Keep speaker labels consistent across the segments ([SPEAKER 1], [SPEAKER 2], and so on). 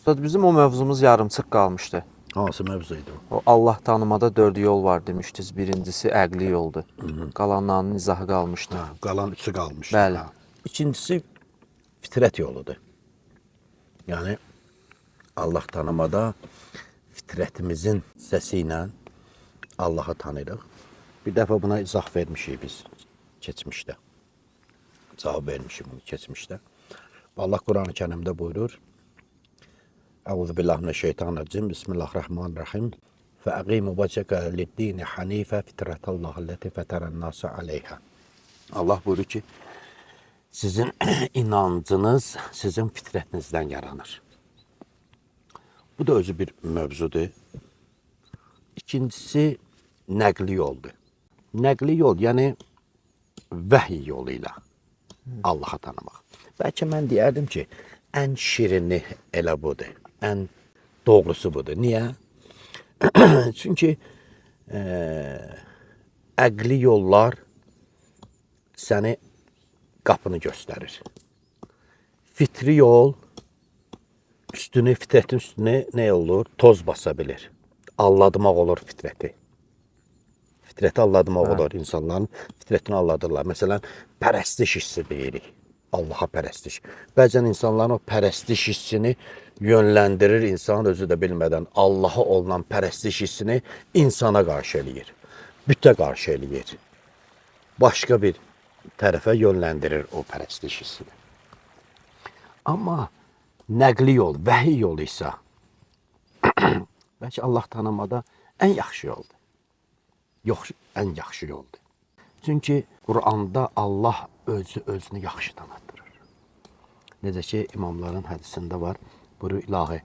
[SPEAKER 1] Bizim o mövzumuz yarımçıq qalmışdı.
[SPEAKER 2] Hansı mövzuydu o?
[SPEAKER 1] O Allah tanımada 4 yol var demişdiniz. Birincisi əqli yoldur. Qalanlarının izahı qalmışdı.
[SPEAKER 2] Ha, qalan üçü qalmış.
[SPEAKER 1] Bəli.
[SPEAKER 2] Ha. İkincisi fitrət yoludur. Yəni Allah tanımada fitrətimizin səsi ilə Allah'ı tanırıq. Bir dəfə buna izah vermişik biz keçmişdə. Cavab vermişik bunu keçmişdə. Allah Quran-ı Kərimdə buyurur: Euzubillahimineşşeytanirracim. Bismillahirrahmanirrahim. فَاَقِيمُ وَجَكَ لِلدِّينِ حَن۪يفَ فِتْرَةَ اللّٰهِ الَّتِي فَتَرَ النَّاسَ عَلَيْهَا. Allah buyurur ki, sizin inancınız sizin fitrətinizdən yaranır. Bu da özü bir mövzudur. İkincisi nəqli yoldur. Nəqli yol, yəni vəhiy yoluyla Allah'ı tanımaq. Bəlkə mən deyərdim ki, ən şirini elə budur, ən doğrusu budur. Niyə? Çünki əqli yollar səni qapını göstərir. Fitri yol fitrətin üstünə nə olur? Toz basa bilir. Alladmaq olur fitrəti. Fitrəti alladmaq olur. İnsanların fitrətini alladırlar. Məsələn, pərəstiş hissi deyirik. Allah'a pərəstiş. Bəzən insanların o pərəstiş hissini yönləndirir, insan özü də bilmədən Allah'a olan pərəstiş hissini insana qarşı eləyir. Bütə qarşı eləyir. Başqa bir tərəfə yönləndirir o pərəstiş hissini. Amma nəqli yol, vəhiy yolu isə bəlkə Allah tanımada ən yaxşı yoldur. Yox, ən yaxşı yoldur. Çünki Quranda Allah özünü yaxşı tanıtdırır. Necə ki, imamların hədisində var, buyurur ilahi,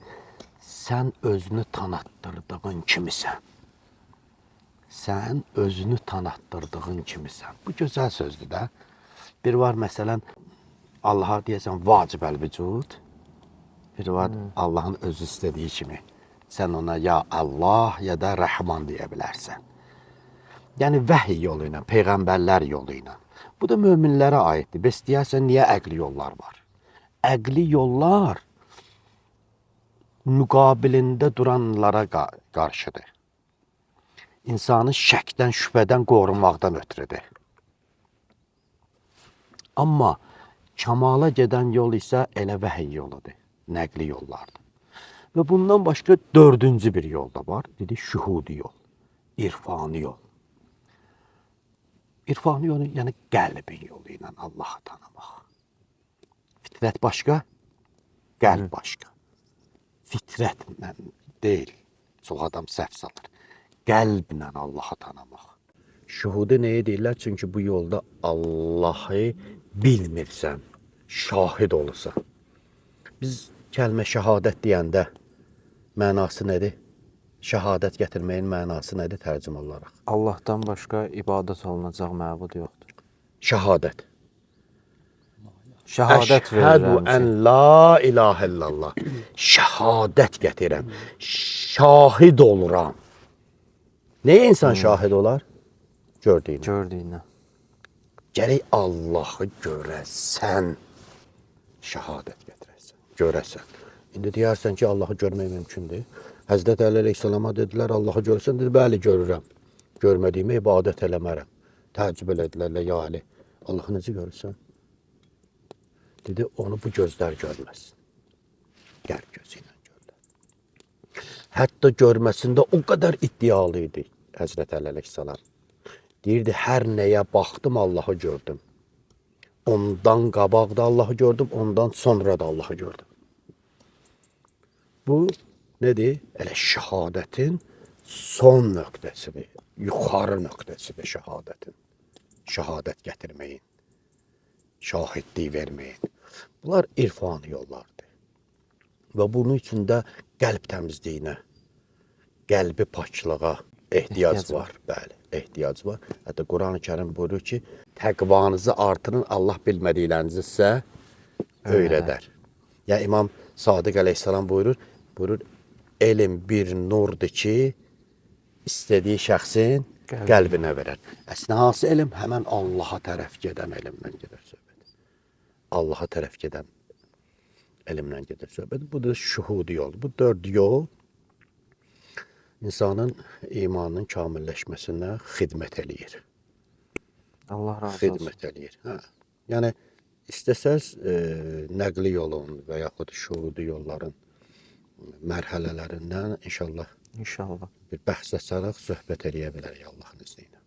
[SPEAKER 2] sən özünü tanıtdırdığın kimisən. Sən özünü tanıtdırdığın kimisən. Bu gözəl sözdür də. Bir var məsələn, Allah'a deyəsən vacib əl-vücud. Bir var Allah'ın özü istədiyi kimi. Sən ona ya Allah ya da Rəhman deyə bilərsən. Yəni vəhiy yolu ilə, peyğəmbərlər yolu ilə. Bu da möminlərə aiddir. Bəs deyərsən, niyə əqli yollar var? Əqli yollar müqabilində duranlara qarşıdır. İnsanı şəkdən, şübhədən qorunmaqdan ötürüdür. Amma kamala gedən yol isə elə vəhiy yoludur, nəqli yollardır. Və bundan başqa dördüncü bir yol da var, dedi şühudi yol, irfani yol. İrfani yolu, yəni qəlbin yolu ilə Allah'ı tanımaq. Fitrət başqa, qəlb başqa. Fitrətlə deyil, çox adam səhv salır. Qəlblə Allah'ı tanımaq. Şuhudi nəyə deyirlər? Çünki bu yolda Allah'ı bilmirsən, şahid olursan. Biz kəlmə şəhadət deyəndə mənası nədir? Şəhadət gətirməyin mənası nədir tərcümə olaraq?
[SPEAKER 1] Allahdan başqa ibadət olunacaq məbud yoxdur.
[SPEAKER 2] Şəhadət.
[SPEAKER 1] Şəhadət
[SPEAKER 2] Əşhədü
[SPEAKER 1] verirəm
[SPEAKER 2] ən
[SPEAKER 1] ki,
[SPEAKER 2] la ilahə illallah. Şəhadət gətirəm. Şahid oluram. Nəyə insan şahid olar? Gördüyünə.
[SPEAKER 1] gördüyünə.
[SPEAKER 2] Gərək Allah'ı görəsən, şəhadət gətirəsən, görəsən. İndi deyərsən ki, Allah'ı görmək mümkündür. Həzrət Əli Əleyhisselama dedilər, Allah'ı görsən, dedi, bəli görürəm. Görmədiyimə ibadət eləmərəm. Təəccüb elədilər, ya Əli, Allah'ı necə görürsən? Dedi, onu bu gözlər görməsin. Qəlb gözü ilə görürlər. Hətta görməsində o qədər iddialı idi Həzrət Əli Əleyhisselam. Deyirdi, hər nəyə baxdım, Allah'ı gördüm. Ondan qabaq da Allah'ı gördüm, ondan sonra da Allah'ı gördüm. Bu nədir? Elə şəhadətin son nöqtəsidir, yuxarı nöqtəsidir şəhadətin. Şəhadət gətirməyin, şahidlik verməyin. Bunlar irfani yollardır. Və bunun üçün də qəlb təmizliyinə, qəlbi paçlığa ehtiyac var. Bəli, ehtiyac var. Hətta Quran-ı Kərim buyurur ki, təqvanızı artırın, Allah bilmədiklərinizi sizə öyrədər. Ya İmam Sadiq Əleyhisselam buyurur, elm bir nurdur ki, istədiyi şəxsin qəlbinə verər. Əslində, hansı elm? Həmən Allaha tərəf gedən elmdən gedir söhbət. Allaha tərəf gedən elmdən gedir söhbət. Bu da şuhudi yol. Bu 4 yol insanın imanının kamilləşməsinə xidmət eləyir.
[SPEAKER 1] Allah razı olsun.
[SPEAKER 2] Xidmət eləyir. Hə. Yəni istəsəz nəqli yolun və yaxud şuhudi yolların mərhələlərindən inşallah
[SPEAKER 1] İnşallah.
[SPEAKER 2] bir bəhs açaraq söhbət eləyə bilərik Allahın izni ilə.